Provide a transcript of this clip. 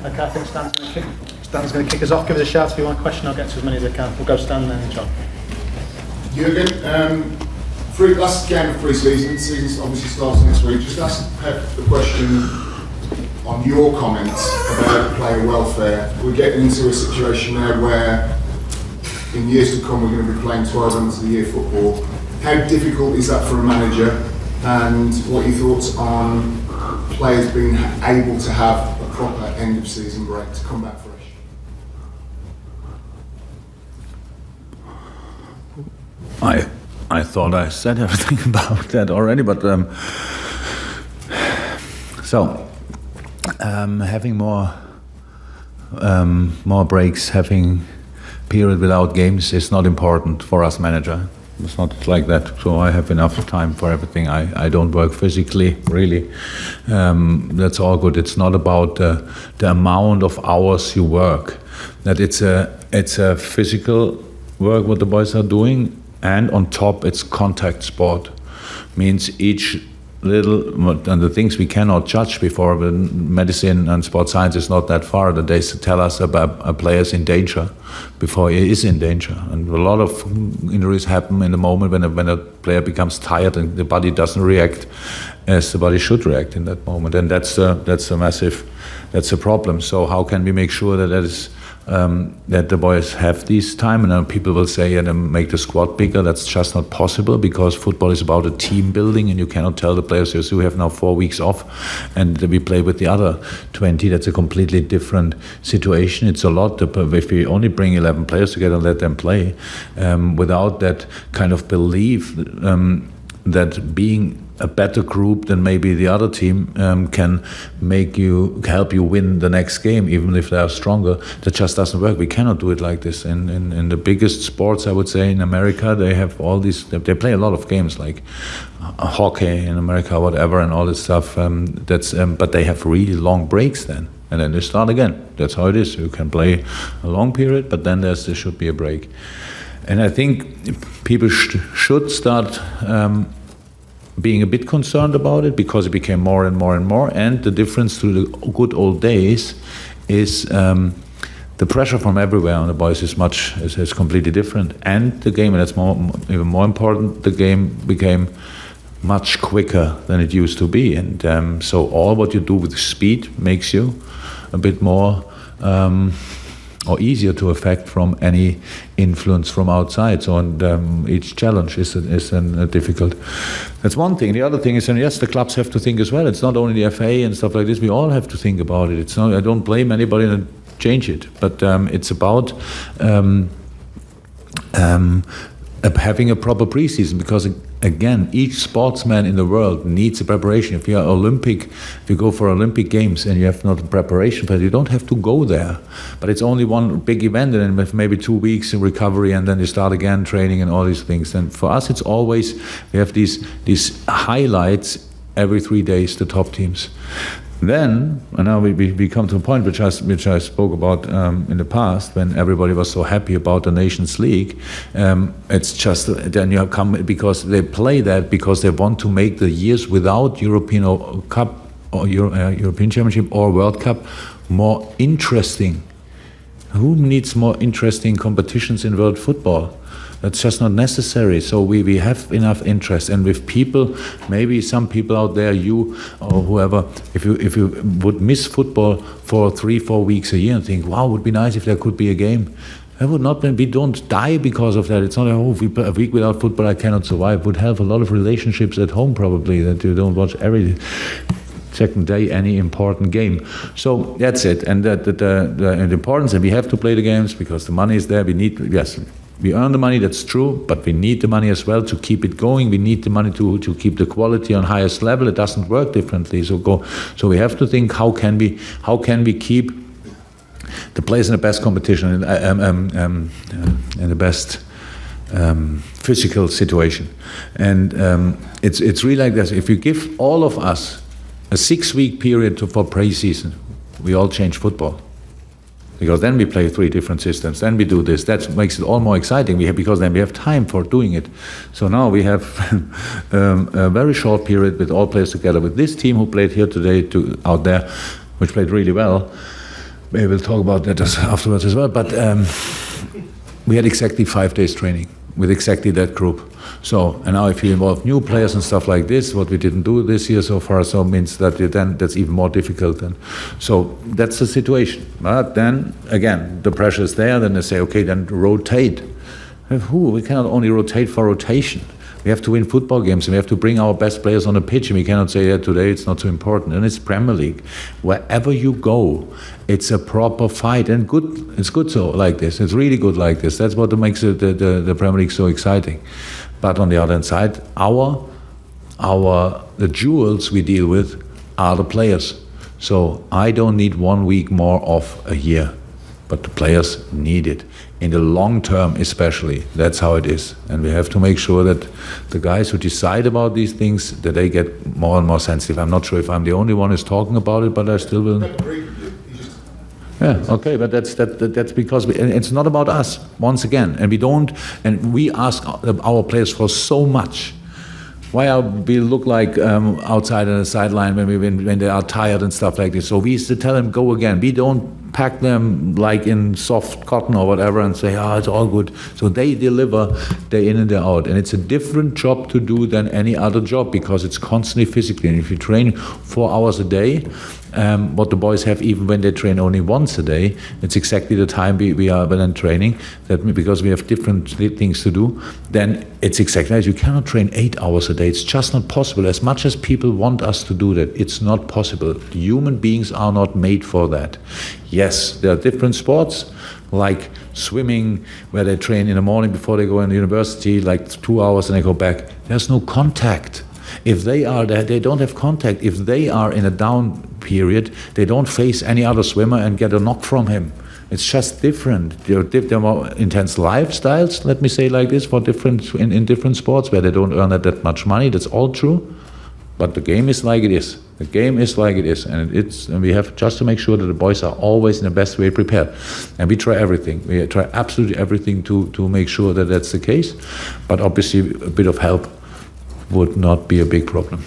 Okay, I think Stan's going to kick us off. Give us a shout if you want a question. I'll get to as many as I can. We'll go Stan then John. Jurgen, last game of pre-season. Season's obviously starting next week. Just ask Pep the question on your comments about player welfare. We're getting into a situation now where in years to come we're going to be playing 12 months of the year football. How difficult is that for a manager? And what are your thoughts on players being able to have a proper end of season break to come back fresh? I thought I said everything about that already, but having more breaks, having period without games is not important for us manager. It's not like that. So I have enough time for everything. I don't work physically, really. That's all good. It's not about the amount of hours you work. That it's a physical work what the boys are doing. And on top, it's contact sport. Means each little, and the things we cannot judge before, but medicine and sports science is not that far, that they tell us about a player's in danger before he is in danger. And a lot of injuries happen in the moment when a player becomes tired and the body doesn't react as the body should react in that moment. And that's a problem. So how can we make sure that the boys have this time? And then people will say, and make the squad bigger. That's just not possible, because football is about a team building, and you cannot tell the players, yes, we have now 4 weeks off and we play with the other 20. That's a completely different situation. It's a lot. If we only bring 11 players together and let them play, without that kind of belief that being a better group than maybe the other team can help you win the next game, even if they are stronger. That just doesn't work. We cannot do it like this. In the biggest sports, I would say, in America, they have all these. They play a lot of games like hockey in America, whatever, and all this stuff. But they have really long breaks then, and then they start again. That's how it is. You can play a long period, but then there should be a break. And I think people should start being a bit concerned about it, because it became more and more and more. And the difference to the good old days is the pressure from everywhere on the boys is completely different. And the game, and that's even more important, the game became much quicker than it used to be. And so all what you do with speed makes you a bit more or easier to affect from any influence from outside. So each challenge is difficult. That's one thing. The other thing is, and yes, the clubs have to think as well. It's not only the FA and stuff like this. We all have to think about it. It's not. I don't blame anybody to change it, but it's about having a proper preseason, because again, each sportsman in the world needs a preparation. If you go for Olympic Games and you have not a preparation, but you don't have to go there. But it's only one big event, and then with maybe 2 weeks in recovery, and then you start again training and all these things. And for us, it's always, we have these highlights every 3 days, the top teams. Then, and now we come to a point which I spoke about in the past, when everybody was so happy about the Nations League. It's just then you come, because they play that because they want to make the years without European Cup or European Championship or World Cup more interesting. Who needs more interesting competitions in world football? That's just not necessary. So we have enough interest, and with people, maybe some people out there, you or whoever, if you would miss football for 3-4 weeks a year and think, wow, it would be nice if there could be a game. That would not be. We don't die because of that. It's not a week without football I cannot survive. It would help a lot of relationships at home, probably, that you don't watch every second day any important game. So that's it. And the importance, and we have to play the games because the money is there. We earn the money, that's true, but we need the money as well to keep it going. We need the money to keep the quality on highest level. It doesn't work differently. So we have to think, how can we keep the players in the best competition and the best physical situation. And it's really like this. If you give all of us a 6-week period for pre-season, we all change football. Because then we play 3 different systems, then we do this. That makes it all more exciting, because then we have time for doing it. So now we have a very short period with all players together, with this team who played here today out there, which played really well. maybe we'll talk about that afterwards as well. But we had exactly 5 days training with exactly that group. So, and now if you involve new players and stuff like this, what we didn't do this year so far, so means that then that's even more difficult. Then, so that's the situation. But then again, the pressure is there. Then they say, okay, then rotate. We cannot only rotate for rotation. We have to win football games, and we have to bring our best players on the pitch, and we cannot say, yeah, today it's not so important. And it's Premier League. Wherever you go, it's a proper fight, and good. It's good so like this. It's really good like this. That's what makes the Premier League so exciting. But on the other side, the jewels we deal with are the players. So I don't need 1 week more off a year, but the players need it. In the long term especially, that's how it is. And we have to make sure that the guys who decide about these things, that they get more and more sensitive. I'm not sure if I'm the only one who's talking about it, but I still will. Yeah, okay, but that's because and it's not about us, once again. And we ask our players for so much. Why we look like outside on the sideline when they are tired and stuff like this. So we used to tell them, go again. We don't pack them like in soft cotton or whatever and say, it's all good. So they deliver day in and day out. And it's a different job to do than any other job because it's constantly physically. And if you train 4 hours a day, what the boys have even when they train only once a day, it's exactly the time we are then training, that because we have different things to do, then it's exactly as you cannot train 8 hours a day. It's just not possible. As much as people want us to do that, it's not possible. Human beings are not made for that. Yes, there are different sports, like swimming, where they train in the morning before they go in university, like 2 hours and they go back. There's no contact. If they are there, they don't have contact. If they are in a down period, they don't face any other swimmer and get a knock from him. It's just different. There are more intense lifestyles, let me say like this, for in different sports where they don't earn that much money. That's all true. But the game is like it is. The game is like it is. And we have just to make sure that the boys are always in the best way prepared. And we try everything. We try absolutely everything to make sure that that's the case. But obviously a bit of help would not be a big problem.